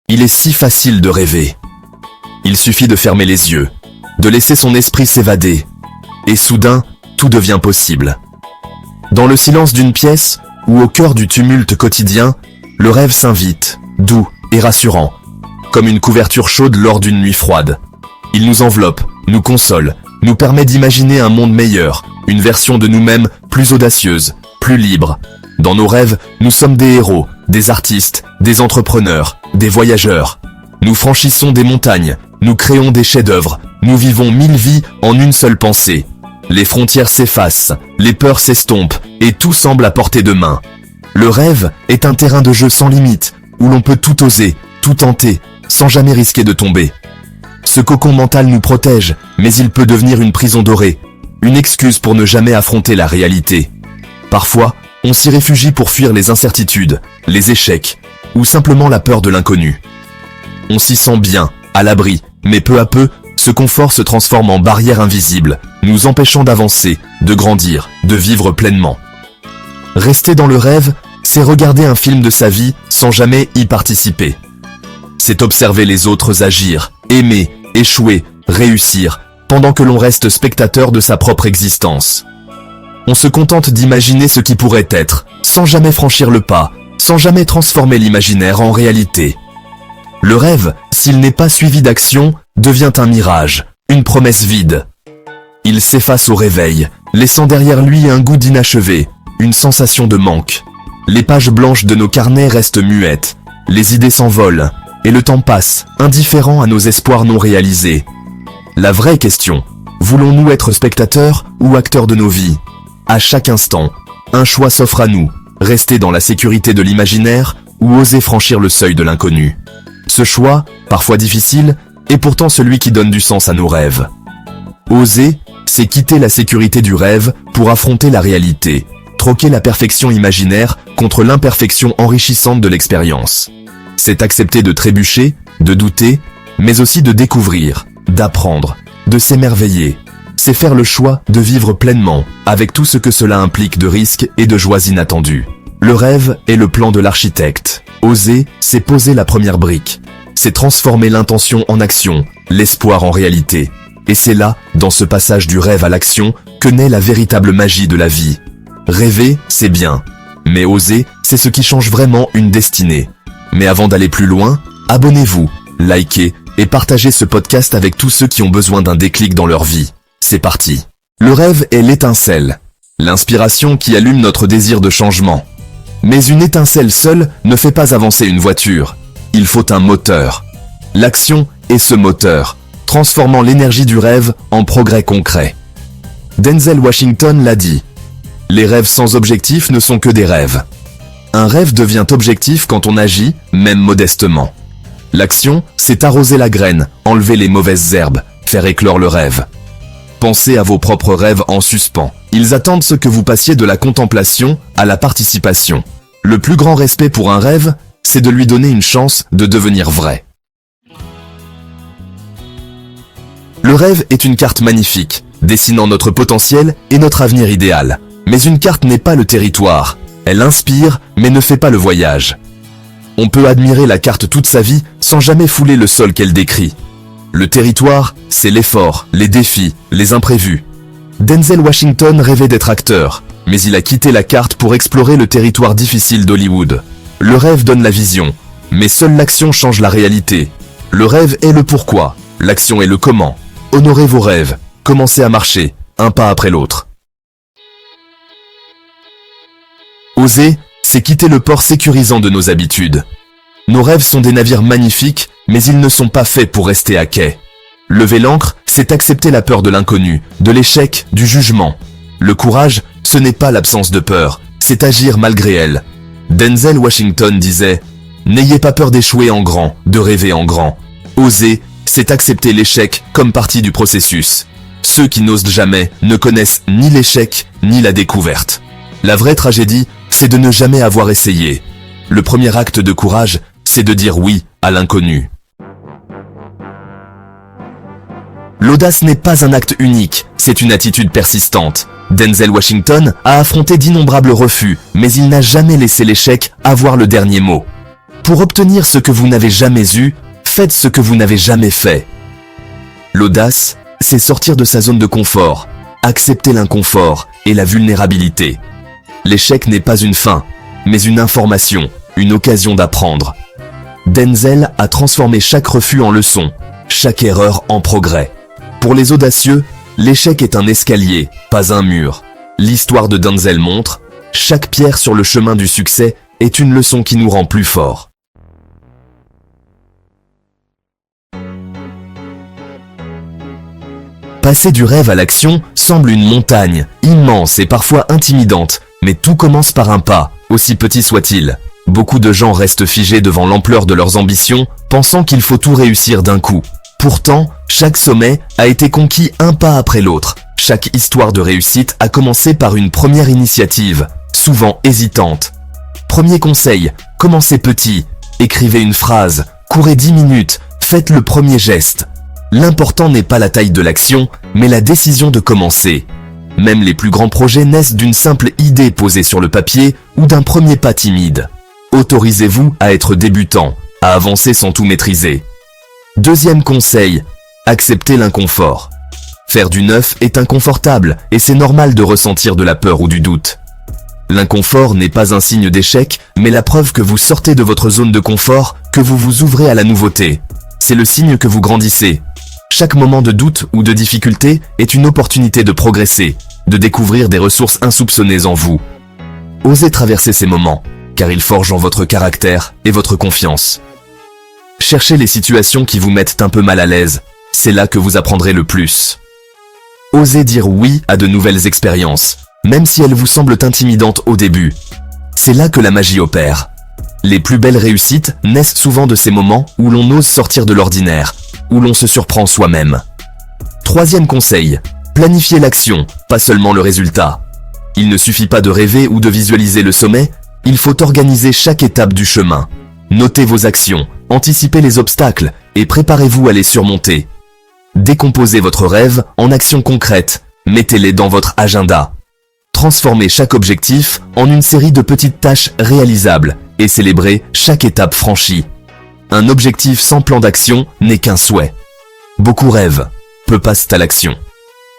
Il est si facile de rêver. Il suffit de fermer les yeux, de laisser son esprit s'évader, et soudain, tout devient possible. Dans le silence d'une pièce, ou au cœur du tumulte quotidien, le rêve s'invite, doux et rassurant, comme une couverture chaude lors d'une nuit froide. Il nous enveloppe, nous console, nous permet d'imaginer un monde meilleur, une version de nous-mêmes plus audacieuse, plus libre. Dans nos rêves, nous sommes des héros, des artistes, des entrepreneurs, des voyageurs. Nous franchissons des montagnes, nous créons des chefs-d'œuvre, nous vivons 1000 vies en une seule pensée. Les frontières s'effacent, les peurs s'estompent, et tout semble à portée de main. Le rêve est un terrain de jeu sans limite, où l'on peut tout oser, tout tenter, sans jamais risquer de tomber. Ce cocon mental nous protège, mais il peut devenir une prison dorée, une excuse pour ne jamais affronter la réalité. Parfois, on s'y réfugie pour fuir les incertitudes, les échecs, ou simplement la peur de l'inconnu. On s'y sent bien, à l'abri, mais peu à peu, ce confort se transforme en barrière invisible, nous empêchant d'avancer, de grandir, de vivre pleinement. Rester dans le rêve, c'est regarder un film de sa vie sans jamais y participer. C'est observer les autres agir, aimer, échouer, réussir, pendant que l'on reste spectateur de sa propre existence. On se contente d'imaginer ce qui pourrait être, sans jamais franchir le pas, sans jamais transformer l'imaginaire en réalité. Le rêve, s'il n'est pas suivi d'action, devient un mirage, une promesse vide. Il s'efface au réveil, laissant derrière lui un goût d'inachevé, une sensation de manque. Les pages blanches de nos carnets restent muettes, les idées s'envolent, et le temps passe, indifférent à nos espoirs non réalisés. La vraie question, voulons-nous être spectateurs ou acteurs de nos vies? À chaque instant, un choix s'offre à nous, rester dans la sécurité de l'imaginaire ou oser franchir le seuil de l'inconnu. Ce choix, parfois difficile, est pourtant celui qui donne du sens à nos rêves. Oser, c'est quitter la sécurité du rêve pour affronter la réalité, troquer la perfection imaginaire contre l'imperfection enrichissante de l'expérience. C'est accepter de trébucher, de douter, mais aussi de découvrir, d'apprendre, de s'émerveiller. C'est faire le choix de vivre pleinement, avec tout ce que cela implique de risques et de joies inattendues. Le rêve est le plan de l'architecte. Oser, c'est poser la première brique. C'est transformer l'intention en action, l'espoir en réalité. Et c'est là, dans ce passage du rêve à l'action, que naît la véritable magie de la vie. Rêver, c'est bien. Mais oser, c'est ce qui change vraiment une destinée. Mais avant d'aller plus loin, abonnez-vous, likez et partagez ce podcast avec tous ceux qui ont besoin d'un déclic dans leur vie. C'est parti. Le rêve est l'étincelle, l'inspiration qui allume notre désir de changement. Mais une étincelle seule ne fait pas avancer une voiture. Il faut un moteur. L'action est ce moteur, transformant l'énergie du rêve en progrès concret. Denzel Washington l'a dit. Les rêves sans objectif ne sont que des rêves. Un rêve devient objectif quand on agit, même modestement. L'action, c'est arroser la graine, enlever les mauvaises herbes, faire éclore le rêve. Pensez à vos propres rêves en suspens. Ils attendent ce que vous passiez de la contemplation à la participation. Le plus grand respect pour un rêve, c'est de lui donner une chance de devenir vrai. Le rêve est une carte magnifique, dessinant notre potentiel et notre avenir idéal. Mais une carte n'est pas le territoire. Elle inspire, mais ne fait pas le voyage. On peut admirer la carte toute sa vie sans jamais fouler le sol qu'elle décrit. Le territoire, c'est l'effort, les défis, les imprévus. Denzel Washington rêvait d'être acteur, mais il a quitté la carte pour explorer le territoire difficile d'Hollywood. Le rêve donne la vision, mais seule l'action change la réalité. Le rêve est le pourquoi, l'action est le comment. Honorez vos rêves, commencez à marcher, un pas après l'autre. Oser, c'est quitter le port sécurisant de nos habitudes. Nos rêves sont des navires magnifiques, mais ils ne sont pas faits pour rester à quai. Lever l'ancre, c'est accepter la peur de l'inconnu, de l'échec, du jugement. Le courage, ce n'est pas l'absence de peur, c'est agir malgré elle. Denzel Washington disait « N'ayez pas peur d'échouer en grand, de rêver en grand. Oser, c'est accepter l'échec comme partie du processus. Ceux qui n'osent jamais ne connaissent ni l'échec, ni la découverte. La vraie tragédie, c'est de ne jamais avoir essayé. Le premier acte de courage, c'est de dire oui à l'inconnu. L'audace n'est pas un acte unique, c'est une attitude persistante. Denzel Washington a affronté d'innombrables refus, mais il n'a jamais laissé l'échec avoir le dernier mot. Pour obtenir ce que vous n'avez jamais eu, faites ce que vous n'avez jamais fait. L'audace, c'est sortir de sa zone de confort, accepter l'inconfort et la vulnérabilité. L'échec n'est pas une fin, mais une information, une occasion d'apprendre. Denzel a transformé chaque refus en leçon, chaque erreur en progrès. Pour les audacieux, l'échec est un escalier, pas un mur. L'histoire de Denzel montre, chaque pierre sur le chemin du succès est une leçon qui nous rend plus forts. Passer du rêve à l'action semble une montagne, immense et parfois intimidante, mais tout commence par un pas, aussi petit soit-il. Beaucoup de gens restent figés devant l'ampleur de leurs ambitions, pensant qu'il faut tout réussir d'un coup. Pourtant, chaque sommet a été conquis un pas après l'autre. Chaque histoire de réussite a commencé par une première initiative, souvent hésitante. Premier conseil, commencez petit, écrivez une phrase, courez 10 minutes, faites le premier geste. L'important n'est pas la taille de l'action, mais la décision de commencer. Même les plus grands projets naissent d'une simple idée posée sur le papier ou d'un premier pas timide. Autorisez-vous à être débutant, à avancer sans tout maîtriser. Deuxième conseil, acceptez l'inconfort. Faire du neuf est inconfortable et c'est normal de ressentir de la peur ou du doute. L'inconfort n'est pas un signe d'échec, mais la preuve que vous sortez de votre zone de confort, que vous vous ouvrez à la nouveauté. C'est le signe que vous grandissez. Chaque moment de doute ou de difficulté est une opportunité de progresser, de découvrir des ressources insoupçonnées en vous. Osez traverser ces moments, car ils forgent en votre caractère et votre confiance. Cherchez les situations qui vous mettent un peu mal à l'aise, c'est là que vous apprendrez le plus. Osez dire oui à de nouvelles expériences, même si elles vous semblent intimidantes au début. C'est là que la magie opère. Les plus belles réussites naissent souvent de ces moments où l'on ose sortir de l'ordinaire, où l'on se surprend soi-même. Troisième conseil, planifiez l'action, pas seulement le résultat. Il ne suffit pas de rêver ou de visualiser le sommet, il faut organiser chaque étape du chemin. Notez vos actions, anticipez les obstacles et préparez-vous à les surmonter. Décomposez votre rêve en actions concrètes, mettez-les dans votre agenda. Transformez chaque objectif en une série de petites tâches réalisables et célébrez chaque étape franchie. Un objectif sans plan d'action n'est qu'un souhait. Beaucoup rêvent, peu passent à l'action.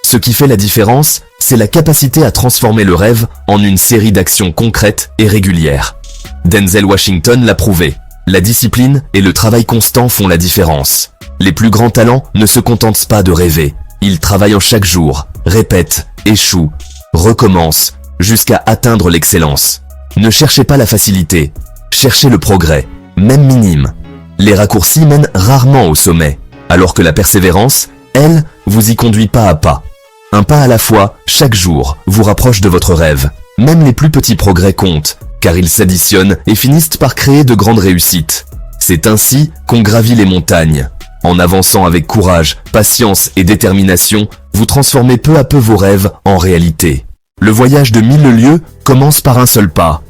Ce qui fait la différence, c'est la capacité à transformer le rêve en une série d'actions concrètes et régulières. Denzel Washington l'a prouvé. La discipline et le travail constant font la différence. Les plus grands talents ne se contentent pas de rêver. Ils travaillent chaque jour, répètent, échouent, recommencent, jusqu'à atteindre l'excellence. Ne cherchez pas la facilité, cherchez le progrès, même minime. Les raccourcis mènent rarement au sommet, alors que la persévérance, elle, vous y conduit pas à pas. Un pas à la fois, chaque jour, vous rapproche de votre rêve. Même les plus petits progrès comptent, car ils s'additionnent et finissent par créer de grandes réussites. C'est ainsi qu'on gravit les montagnes. En avançant avec courage, patience et détermination, vous transformez peu à peu vos rêves en réalité. Le voyage de 1000 lieues commence par un seul pas.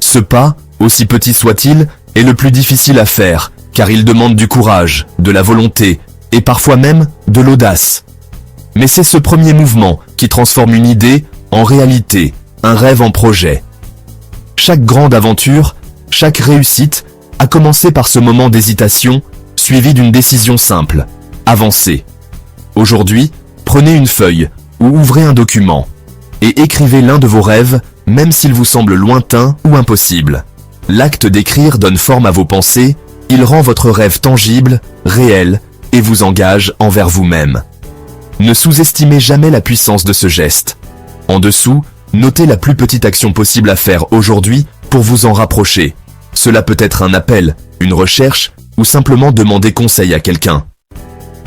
Ce pas, aussi petit soit-il, est le plus difficile à faire, car il demande du courage, de la volonté, et parfois même de l'audace. Mais c'est ce premier mouvement qui transforme une idée en réalité, un rêve en projet. Chaque grande aventure, chaque réussite, a commencé par ce moment d'hésitation, suivi d'une décision simple, avancer. Aujourd'hui, prenez une feuille ou ouvrez un document et écrivez l'un de vos rêves, même s'il vous semble lointain ou impossible. L'acte d'écrire donne forme à vos pensées, il rend votre rêve tangible, réel et vous engage envers vous-même. Ne sous-estimez jamais la puissance de ce geste. En dessous, notez la plus petite action possible à faire aujourd'hui pour vous en rapprocher. Cela peut être un appel, une recherche ou simplement demander conseil à quelqu'un.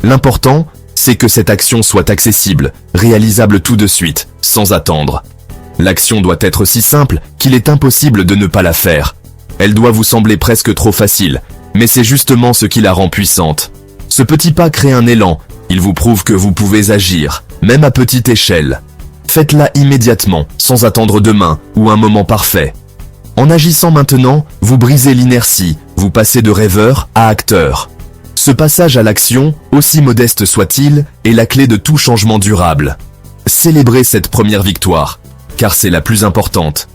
L'important, c'est que cette action soit accessible, réalisable tout de suite, sans attendre. L'action doit être si simple qu'il est impossible de ne pas la faire. Elle doit vous sembler presque trop facile, mais c'est justement ce qui la rend puissante. Ce petit pas crée un élan, il vous prouve que vous pouvez agir, même à petite échelle. Faites-la immédiatement, sans attendre demain ou un moment parfait. En agissant maintenant, vous brisez l'inertie, vous passez de rêveur à acteur. Ce passage à l'action, aussi modeste soit-il, est la clé de tout changement durable. Célébrez cette première victoire, car c'est la plus importante.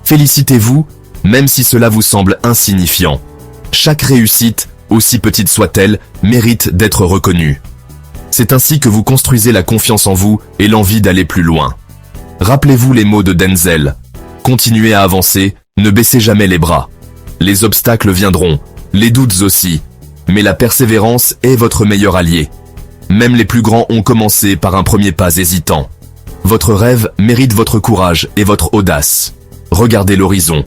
Félicitez-vous, même si cela vous semble insignifiant. Chaque réussite, aussi petite soit-elle, mérite d'être reconnue. C'est ainsi que vous construisez la confiance en vous et l'envie d'aller plus loin. Rappelez-vous les mots de Denzel. Continuez à avancer, ne baissez jamais les bras. Les obstacles viendront, les doutes aussi, mais la persévérance est votre meilleur allié. Même les plus grands ont commencé par un premier pas hésitant. Votre rêve mérite votre courage et votre audace. Regardez l'horizon.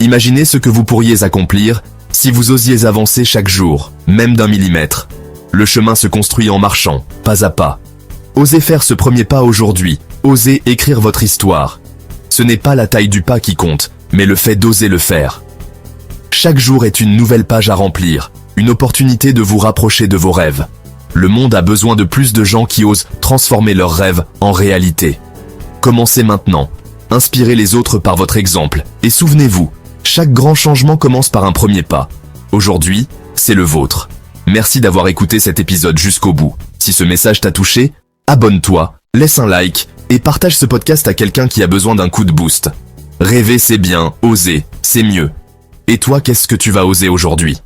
Imaginez ce que vous pourriez accomplir si vous osiez avancer chaque jour, même d'1 millimètre. Le chemin se construit en marchant, pas à pas. Osez faire ce premier pas aujourd'hui, osez écrire votre histoire. Ce n'est pas la taille du pas qui compte, mais le fait d'oser le faire. Chaque jour est une nouvelle page à remplir, une opportunité de vous rapprocher de vos rêves. Le monde a besoin de plus de gens qui osent transformer leurs rêves en réalité. Commencez maintenant. Inspirez les autres par votre exemple. Et souvenez-vous, chaque grand changement commence par un premier pas. Aujourd'hui, c'est le vôtre. Merci d'avoir écouté cet épisode jusqu'au bout. Si ce message t'a touché, abonne-toi, laisse un like et partage ce podcast à quelqu'un qui a besoin d'un coup de boost. Rêver c'est bien, oser, c'est mieux. Et toi, qu'est-ce que tu vas oser aujourd'hui ?